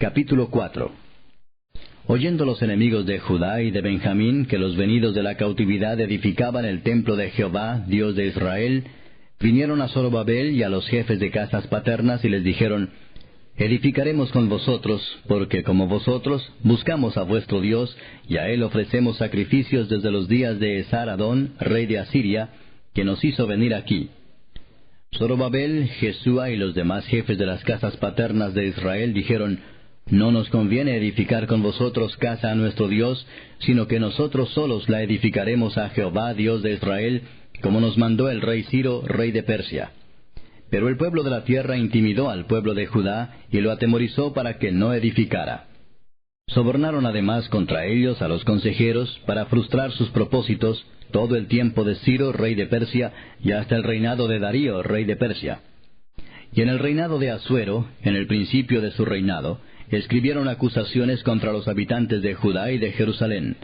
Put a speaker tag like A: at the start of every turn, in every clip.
A: Capítulo 4. Oyendo los enemigos de Judá y de Benjamín que los venidos de la cautividad edificaban el templo de Jehová, Dios de Israel, vinieron a Zorobabel y a los jefes de casas paternas y les dijeron: Edificaremos con vosotros, porque como vosotros buscamos a vuestro Dios, y a él ofrecemos sacrificios desde los días de Esar-Adón, rey de Asiria, que nos hizo venir aquí. Zorobabel, Jesúa y los demás jefes de las casas paternas de Israel dijeron: No nos conviene edificar con vosotros casa a nuestro Dios, sino que nosotros solos la edificaremos a Jehová, Dios de Israel, como nos mandó el rey Ciro, rey de Persia. Pero el pueblo de la tierra intimidó al pueblo de Judá y lo atemorizó para que no edificara. Sobornaron además contra ellos a los consejeros para frustrar sus propósitos todo el tiempo de Ciro, rey de Persia, y hasta el reinado de Darío, rey de Persia. Y en el reinado de Asuero, en el principio de su reinado, escribieron acusaciones contra los habitantes de Judá y de Jerusalén.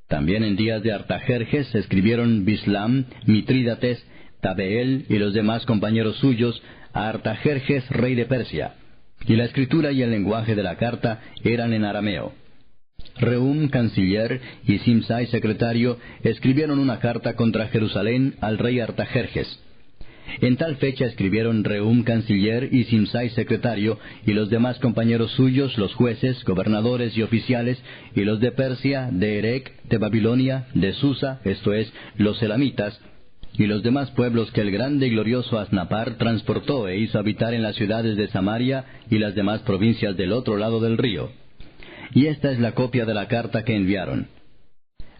A: También en días de Artajerjes escribieron Bislam, Mitrídates, Tabeel y los demás compañeros suyos a Artajerjes, rey de Persia. Y la escritura y el lenguaje de la carta eran en arameo. Rehum, canciller, y Simsai, secretario, escribieron una carta contra Jerusalén al rey Artajerjes. En tal fecha escribieron Rehum, canciller, y Simsai, secretario, y los demás compañeros suyos, los jueces, gobernadores y oficiales, y los de Persia, de Erec, de Babilonia, de Susa, esto es, los elamitas, y los demás pueblos que el grande y glorioso Asnapar transportó e hizo habitar en las ciudades de Samaria y las demás provincias del otro lado del río. Y esta es la copia de la carta que enviaron.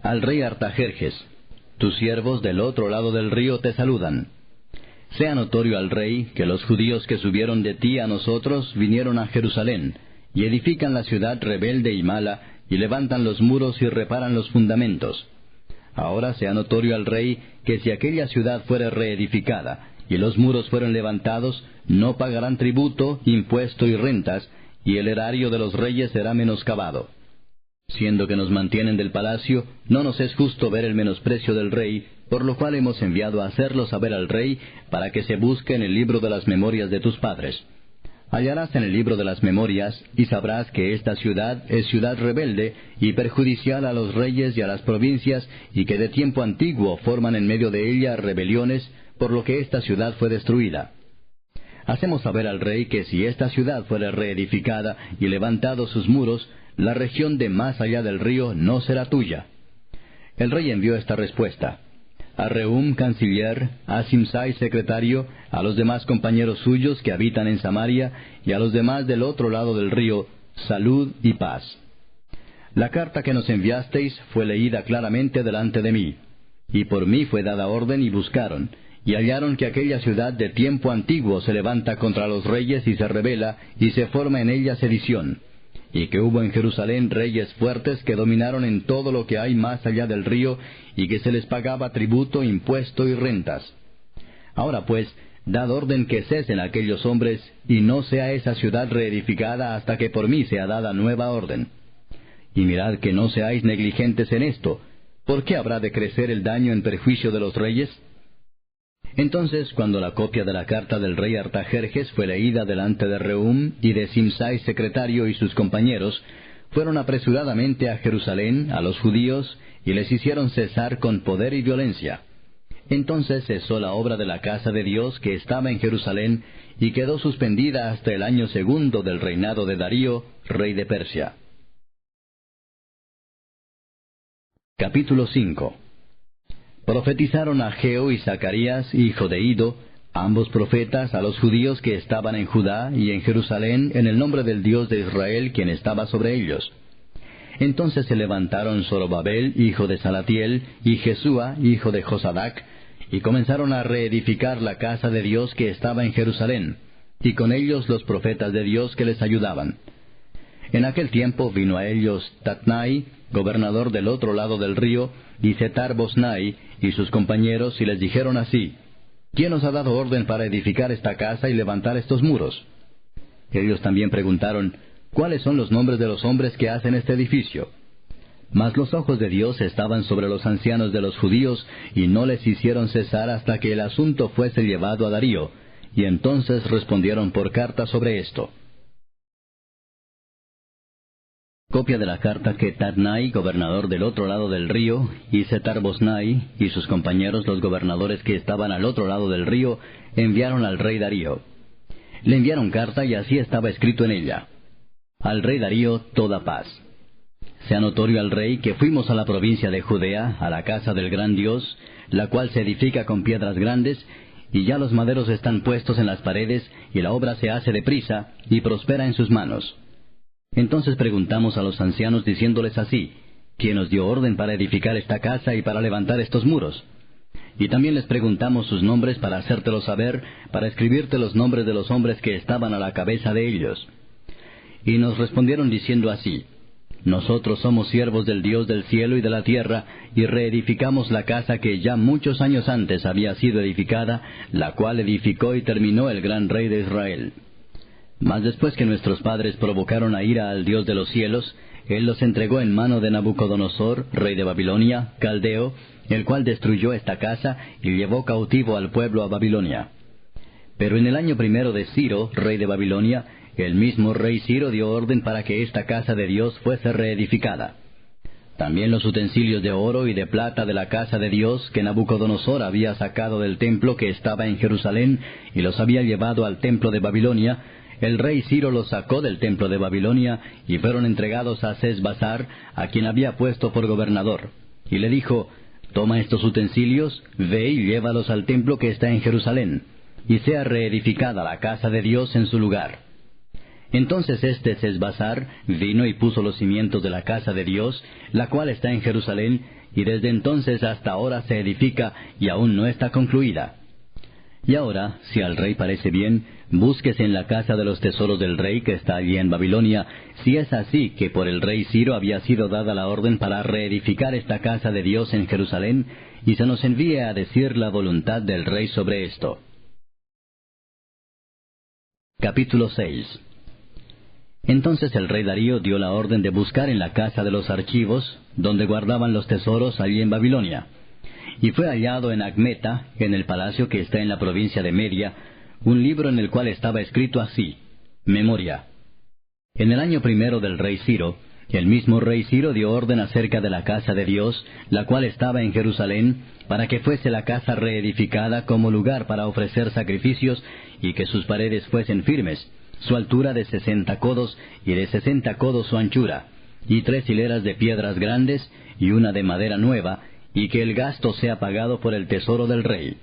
A: Al rey Artajerjes: Tus siervos del otro lado del río te saludan. Sea notorio al rey que los judíos que subieron de ti a nosotros vinieron a Jerusalén, y edifican la ciudad rebelde y mala, y levantan los muros y reparan los fundamentos. Ahora sea notorio al rey que si aquella ciudad fuere reedificada, y los muros fueren levantados, no pagarán tributo, impuesto y rentas, y el erario de los reyes será menoscabado. Siendo que nos mantienen del palacio, no nos es justo ver el menosprecio del rey, por lo cual hemos enviado a hacerlo saber al rey, para que se busque en el libro de las memorias de tus padres. Hallarás en el libro de las memorias, y sabrás que esta ciudad es ciudad rebelde, y perjudicial a los reyes y a las provincias, y que de tiempo antiguo forman en medio de ella rebeliones, por lo que esta ciudad fue destruida. Hacemos saber al rey que si esta ciudad fuera reedificada y levantados sus muros, la región de más allá del río no será tuya. El rey envió esta respuesta: a Rehum, canciller, a Simsai, secretario, a los demás compañeros suyos que habitan en Samaria, y a los demás del otro lado del río, salud y paz. La carta que nos enviasteis fue leída claramente delante de mí, y por mí fue dada orden y buscaron, y hallaron que aquella ciudad de tiempo antiguo se levanta contra los reyes y se rebela, y se forma en ella sedición, y que hubo en Jerusalén reyes fuertes que dominaron en todo lo que hay más allá del río, y que se les pagaba tributo, impuesto y rentas. Ahora pues, dad orden que cesen aquellos hombres, y no sea esa ciudad reedificada hasta que por mí sea dada nueva orden. Y mirad que no seáis negligentes en esto. ¿Por qué habrá de crecer el daño en perjuicio de los reyes? Entonces, cuando la copia de la carta del rey Artajerjes fue leída delante de Rehum y de Simsai, secretario, y sus compañeros, fueron apresuradamente a Jerusalén, a los judíos, y les hicieron cesar con poder y violencia. Entonces cesó la obra de la casa de Dios que estaba en Jerusalén, y quedó suspendida hasta el año segundo del reinado de Darío, rey de Persia. Capítulo 5. Profetizaron Ageo y Zacarías, hijo de Ido, ambos profetas, a los judíos que estaban en Judá y en Jerusalén, en el nombre del Dios de Israel, quien estaba sobre ellos. Entonces se levantaron Zorobabel, hijo de Salatiel, y Jesúa, hijo de Josadac, y comenzaron a reedificar la casa de Dios que estaba en Jerusalén, y con ellos los profetas de Dios que les ayudaban. En aquel tiempo vino a ellos Tatnai, gobernador del otro lado del río, y Setar-Bosnai, y sus compañeros, y les dijeron así: ¿Quién os ha dado orden para edificar esta casa y levantar estos muros? Ellos también preguntaron: ¿Cuáles son los nombres de los hombres que hacen este edificio? Mas los ojos de Dios estaban sobre los ancianos de los judíos, y no les hicieron cesar hasta que el asunto fuese llevado a Darío, y entonces respondieron por carta sobre esto. Copia de la carta que Tatnai, gobernador del otro lado del río, y Setar-Boznai y sus compañeros, los gobernadores que estaban al otro lado del río, enviaron al rey Darío. Le enviaron carta y así estaba escrito en ella: Al rey Darío toda paz. Sea notorio al rey que fuimos a la provincia de Judea, a la casa del gran Dios, la cual se edifica con piedras grandes, y ya los maderos están puestos en las paredes, y la obra se hace deprisa, y prospera en sus manos. Entonces preguntamos a los ancianos diciéndoles así: ¿Quién os dio orden para edificar esta casa y para levantar estos muros? Y también les preguntamos sus nombres para hacértelos saber, para escribirte los nombres de los hombres que estaban a la cabeza de ellos. Y nos respondieron diciendo así: Nosotros somos siervos del Dios del cielo y de la tierra, y reedificamos la casa que ya muchos años antes había sido edificada, la cual edificó y terminó el gran rey de Israel. Mas después que nuestros padres provocaron a ira al Dios de los cielos, Él los entregó en mano de Nabucodonosor, rey de Babilonia, caldeo, el cual destruyó esta casa y llevó cautivo al pueblo a Babilonia. Pero en el año primero de Ciro, rey de Babilonia, el mismo rey Ciro dio orden para que esta casa de Dios fuese reedificada. También los utensilios de oro y de plata de la casa de Dios que Nabucodonosor había sacado del templo que estaba en Jerusalén y los había llevado al templo de Babilonia, el rey Ciro los sacó del templo de Babilonia y fueron entregados a Sesbassar, a quien había puesto por gobernador. Y le dijo: Toma estos utensilios, ve y llévalos al templo que está en Jerusalén, y sea reedificada la casa de Dios en su lugar. Entonces este Sesbassar vino y puso los cimientos de la casa de Dios, la cual está en Jerusalén, y desde entonces hasta ahora se edifica y aún no está concluida. Y ahora, si al rey parece bien, búsquese en la casa de los tesoros del rey que está allí en Babilonia, si es así que por el rey Ciro había sido dada la orden para reedificar esta casa de Dios en Jerusalén, y se nos envíe a decir la voluntad del rey sobre esto. Capítulo 6. Entonces el rey Darío dio la orden de buscar en la casa de los archivos, donde guardaban los tesoros allí en Babilonia. Y fue hallado en Acmeta, en el palacio que está en la provincia de Media, un libro en el cual estaba escrito así: Memoria. En el año primero del rey Ciro, el mismo rey Ciro dio orden acerca de la casa de Dios, la cual estaba en Jerusalén, para que fuese la casa reedificada como lugar para ofrecer sacrificios, y que sus paredes fuesen firmes, su altura de 60 codos, y de 60 codos su anchura, y 3 hileras de piedras grandes, y una de madera nueva, y que el gasto sea pagado por el tesoro del rey.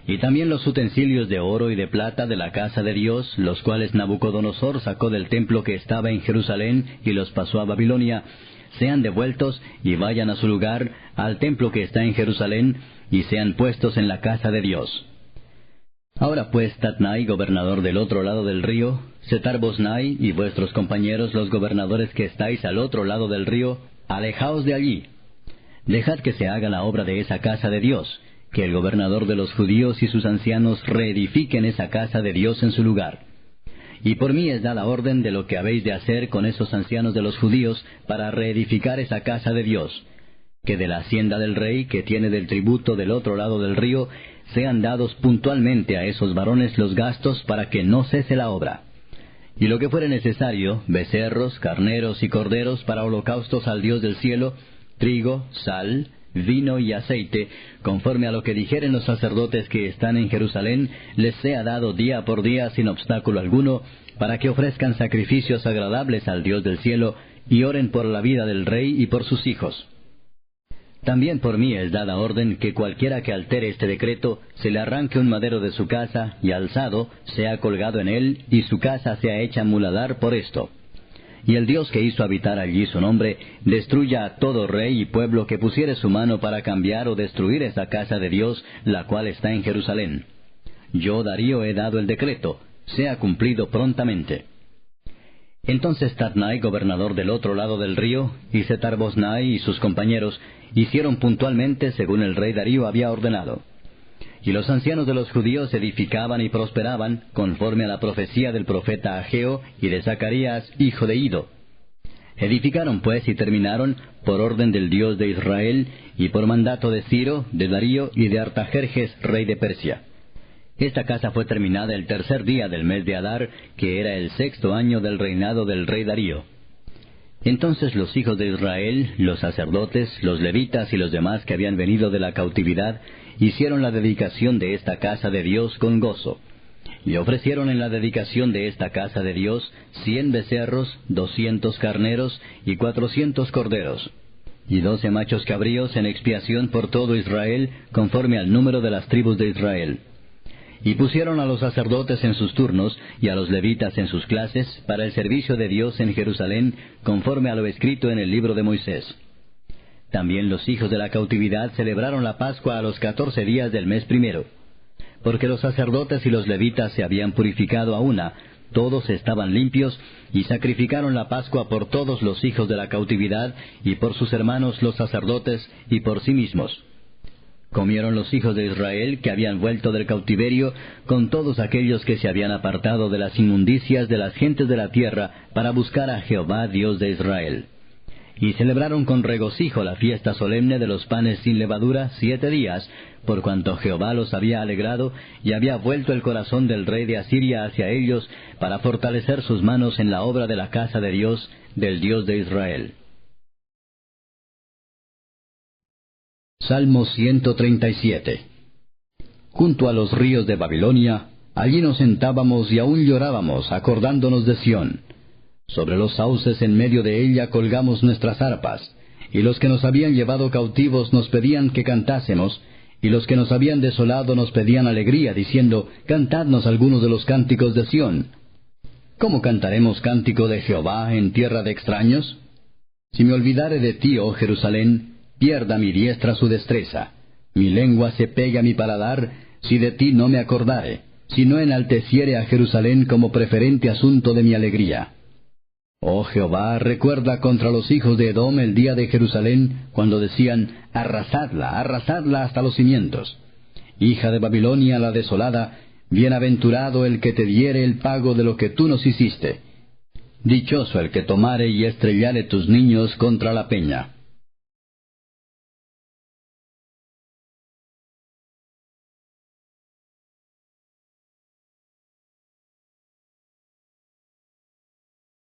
A: Y también los utensilios de oro y de plata de la casa de Dios, los cuales Nabucodonosor sacó del templo que estaba en Jerusalén y los pasó a Babilonia, sean devueltos y vayan a su lugar, al templo que está en Jerusalén, y sean puestos en la casa de Dios. Ahora pues, Tatnai, gobernador del otro lado del río, Setar-Boznai y vuestros compañeros los gobernadores que estáis al otro lado del río, alejaos de allí. Dejad que se haga la obra de esa casa de Dios, que el gobernador de los judíos y sus ancianos reedifiquen esa casa de Dios en su lugar. Y por mí es dada orden de lo que habéis de hacer con esos ancianos de los judíos para reedificar esa casa de Dios, que de la hacienda del rey que tiene del tributo del otro lado del río sean dados puntualmente a esos varones los gastos para que no cese la obra. Y lo que fuere necesario, becerros, carneros y corderos para holocaustos al Dios del cielo, trigo, sal, vino y aceite, conforme a lo que dijeren los sacerdotes que están en Jerusalén, les sea dado día por día sin obstáculo alguno, para que ofrezcan sacrificios agradables al Dios del cielo, y oren por la vida del rey y por sus hijos. También por mí es dada orden que cualquiera que altere este decreto, se le arranque un madero de su casa, y alzado, sea colgado en él, y su casa sea hecha muladar por esto. Y el Dios que hizo habitar allí su nombre, destruya a todo rey y pueblo que pusiere su mano para cambiar o destruir esa casa de Dios, la cual está en Jerusalén. Yo, Darío, he dado el decreto, sea cumplido prontamente. Entonces Tatnai, gobernador del otro lado del río, y Setar-Boznai y sus compañeros, hicieron puntualmente según el rey Darío había ordenado. Y los ancianos de los judíos edificaban y prosperaban, conforme a la profecía del profeta Ageo y de Zacarías, hijo de Ido. Edificaron pues y terminaron, por orden del Dios de Israel, y por mandato de Ciro, de Darío y de Artajerjes, rey de Persia. Esta casa fue terminada el tercer día del mes de Adar, que era el 6º año del reinado del rey Darío. Entonces los hijos de Israel, los sacerdotes, los levitas y los demás que habían venido de la cautividad, hicieron la dedicación de esta casa de Dios con gozo. Y ofrecieron en la dedicación de esta casa de Dios 100 becerros, 200 carneros y 400 corderos, y 12 machos cabríos en expiación por todo Israel, conforme al número de las tribus de Israel. Y pusieron a los sacerdotes en sus turnos, y a los levitas en sus clases, para el servicio de Dios en Jerusalén, conforme a lo escrito en el libro de Moisés. También los hijos de la cautividad celebraron la Pascua a los 14 días del mes primero. Porque los sacerdotes y los levitas se habían purificado a una, todos estaban limpios, y sacrificaron la Pascua por todos los hijos de la cautividad, y por sus hermanos los sacerdotes, y por sí mismos. Comieron los hijos de Israel que habían vuelto del cautiverio, con todos aquellos que se habían apartado de las inmundicias de las gentes de la tierra, para buscar a Jehová Dios de Israel. Y celebraron con regocijo la fiesta solemne de los panes sin levadura 7 días, por cuanto Jehová los había alegrado, y había vuelto el corazón del rey de Asiria hacia ellos, para fortalecer sus manos en la obra de la casa de Dios, del Dios de Israel. Salmo 137. Junto a los ríos de Babilonia, allí nos sentábamos y aún llorábamos, acordándonos de Sión. Sobre los sauces en medio de ella colgamos nuestras arpas, y los que nos habían llevado cautivos nos pedían que cantásemos, y los que nos habían desolado nos pedían alegría, diciendo, cantadnos algunos de los cánticos de Sión. ¿Cómo cantaremos cántico de Jehová en tierra de extraños? Si me olvidare de ti, oh Jerusalén, pierda mi diestra su destreza. Mi lengua se pegue a mi paladar, si de ti no me acordare, si no enalteciere a Jerusalén como preferente asunto de mi alegría. Oh Jehová, recuerda contra los hijos de Edom el día de Jerusalén, cuando decían, arrasadla hasta los cimientos. Hija de Babilonia la desolada, bienaventurado el que te diere el pago de lo que tú nos hiciste. Dichoso el que tomare y estrellare tus niños contra la peña.